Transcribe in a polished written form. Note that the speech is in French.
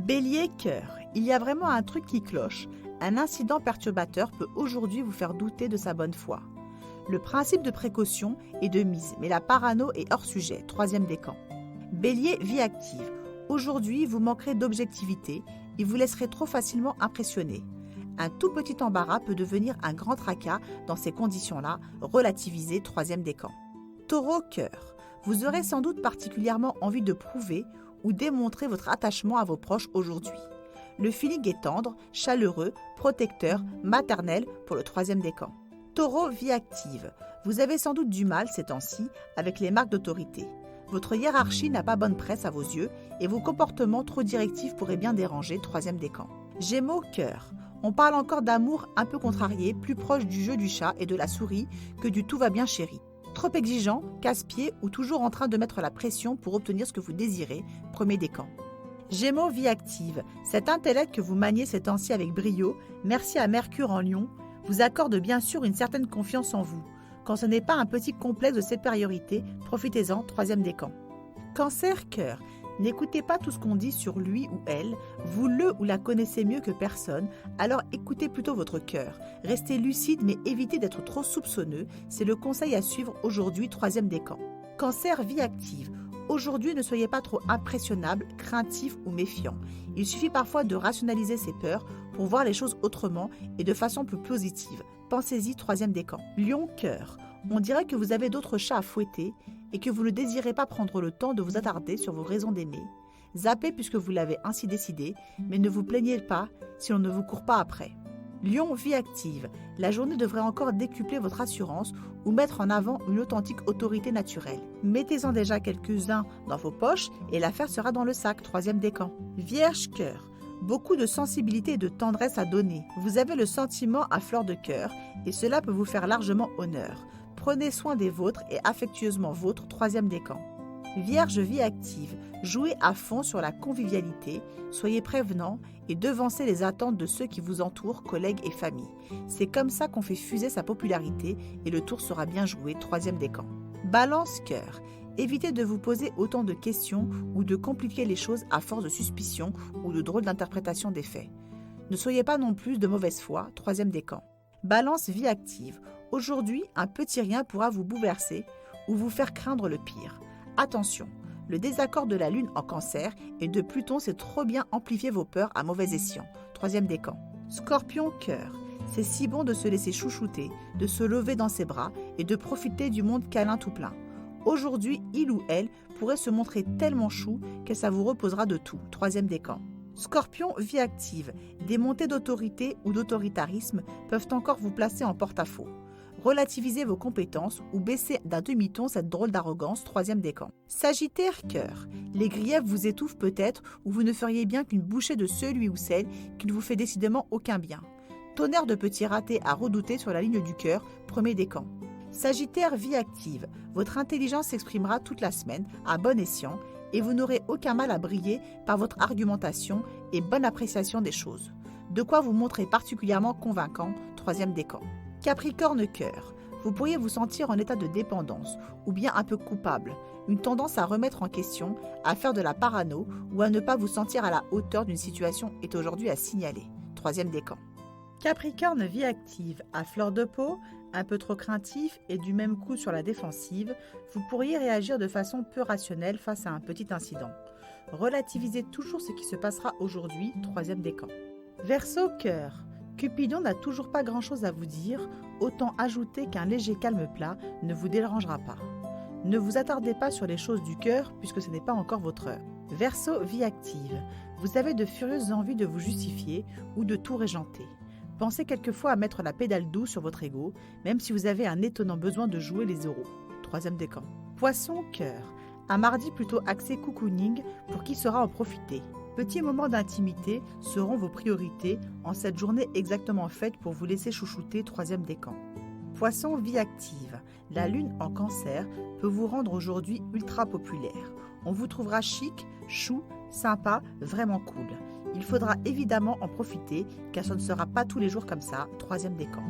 Bélier, cœur. Il y a vraiment un truc qui cloche. Un incident perturbateur peut aujourd'hui vous faire douter de sa bonne foi. Le principe de précaution est de mise, mais la parano est hors sujet, troisième décan. Bélier, vie active. Aujourd'hui, vous manquerez d'objectivité et vous laisserez trop facilement impressionner. Un tout petit embarras peut devenir un grand tracas dans ces conditions-là, relativisé, troisième décan. Taureau, cœur. Vous aurez sans doute particulièrement envie de prouver ou démontrer votre attachement à vos proches aujourd'hui. Le feeling est tendre, chaleureux, protecteur, maternel pour le troisième décan. Taureau, vie active. Vous avez sans doute du mal ces temps-ci avec les marques d'autorité. Votre hiérarchie n'a pas bonne presse à vos yeux et vos comportements trop directifs pourraient bien déranger, troisième décan. Gémeaux, cœur. On parle encore d'amour un peu contrarié, plus proche du jeu du chat et de la souris que du tout va bien chéri. Trop exigeant, casse-pied ou toujours en train de mettre la pression pour obtenir ce que vous désirez, premier décan. Gémeaux, vie active. Cet intellect que vous maniez ces temps-ci avec brio, merci à Mercure en Lion, vous accorde bien sûr une certaine confiance en vous. Quand ce n'est pas un petit complexe de supériorité, profitez-en, troisième décan. Cancer, cœur. N'écoutez pas tout ce qu'on dit sur lui ou elle, vous le ou la connaissez mieux que personne, alors écoutez plutôt votre cœur. Restez lucide mais évitez d'être trop soupçonneux, c'est le conseil à suivre aujourd'hui, troisième décan. Cancer, vie active. Aujourd'hui, ne soyez pas trop impressionnable, craintif ou méfiant. Il suffit parfois de rationaliser ses peurs pour voir les choses autrement et de façon plus positive. Pensez-y, troisième décan. Lion, cœur. On dirait que vous avez d'autres chats à fouetter et que vous ne désirez pas prendre le temps de vous attarder sur vos raisons d'aimer. Zappez puisque vous l'avez ainsi décidé, mais ne vous plaignez pas si on ne vous court pas après. Lion, vie active. La journée devrait encore décupler votre assurance ou mettre en avant une authentique autorité naturelle. Mettez-en déjà quelques-uns dans vos poches et l'affaire sera dans le sac, troisième décan. Vierge, cœur. Beaucoup de sensibilité et de tendresse à donner. Vous avez le sentiment à fleur de cœur et cela peut vous faire largement honneur. Prenez soin des vôtres et affectueusement vôtres, troisième décan. Vierge, vie active. Jouez à fond sur la convivialité, soyez prévenant et devancez les attentes de ceux qui vous entourent, collègues et famille. C'est comme ça qu'on fait fuser sa popularité et le tour sera bien joué, troisième décan. Balance, cœur. Évitez de vous poser autant de questions ou de compliquer les choses à force de suspicion ou de drôles d'interprétation des faits. Ne soyez pas non plus de mauvaise foi, troisième décan. Balance, vie active. Aujourd'hui, un petit rien pourra vous bouleverser ou vous faire craindre le pire. Attention, le désaccord de la Lune en Cancer et de Pluton sait trop bien amplifier vos peurs à mauvais escient. Troisième décan. Scorpion, cœur. C'est si bon de se laisser chouchouter, de se lever dans ses bras et de profiter du monde câlin tout plein. Aujourd'hui, il ou elle pourrait se montrer tellement chou que ça vous reposera de tout. Troisième décan. Scorpion, vie active. Des montées d'autorité ou d'autoritarisme peuvent encore vous placer en porte-à-faux. Relativisez vos compétences ou baissez d'un demi-ton cette drôle d'arrogance, troisième décan. Sagittaire, cœur. Les griefs vous étouffent peut-être ou vous ne feriez bien qu'une bouchée de celui ou celle qui ne vous fait décidément aucun bien. Tonnerre de petits ratés à redouter sur la ligne du cœur, premier décan. Sagittaire, vie active. Votre intelligence s'exprimera toute la semaine à bon escient et vous n'aurez aucun mal à briller par votre argumentation et bonne appréciation des choses. De quoi vous montrer particulièrement convaincant, troisième décan. Capricorne, cœur. Vous pourriez vous sentir en état de dépendance ou bien un peu coupable, une tendance à remettre en question, à faire de la parano ou à ne pas vous sentir à la hauteur d'une situation est aujourd'hui à signaler. Troisième décan. Capricorne, vie active. À fleur de peau, un peu trop craintif et du même coup sur la défensive, vous pourriez réagir de façon peu rationnelle face à un petit incident. Relativisez toujours ce qui se passera aujourd'hui, troisième décan. Verseau, cœur. Cupidon n'a toujours pas grand-chose à vous dire, autant ajouter qu'un léger calme plat ne vous dérangera pas. Ne vous attardez pas sur les choses du cœur puisque ce n'est pas encore votre heure. Verseau, vie active. Vous avez de furieuses envies de vous justifier ou de tout régenter. Pensez quelquefois à mettre la pédale douce sur votre ego, même si vous avez un étonnant besoin de jouer les euros. Troisième décan. Poisson, cœur. Un mardi plutôt axé cocooning pour qui saura en profiter. Petits moments d'intimité seront vos priorités en cette journée exactement faite pour vous laisser chouchouter, troisième décan. Poisson, vie active. La Lune en Cancer peut vous rendre aujourd'hui ultra populaire. On vous trouvera chic, chou, sympa, vraiment cool. Il faudra évidemment en profiter car ce ne sera pas tous les jours comme ça, troisième décan.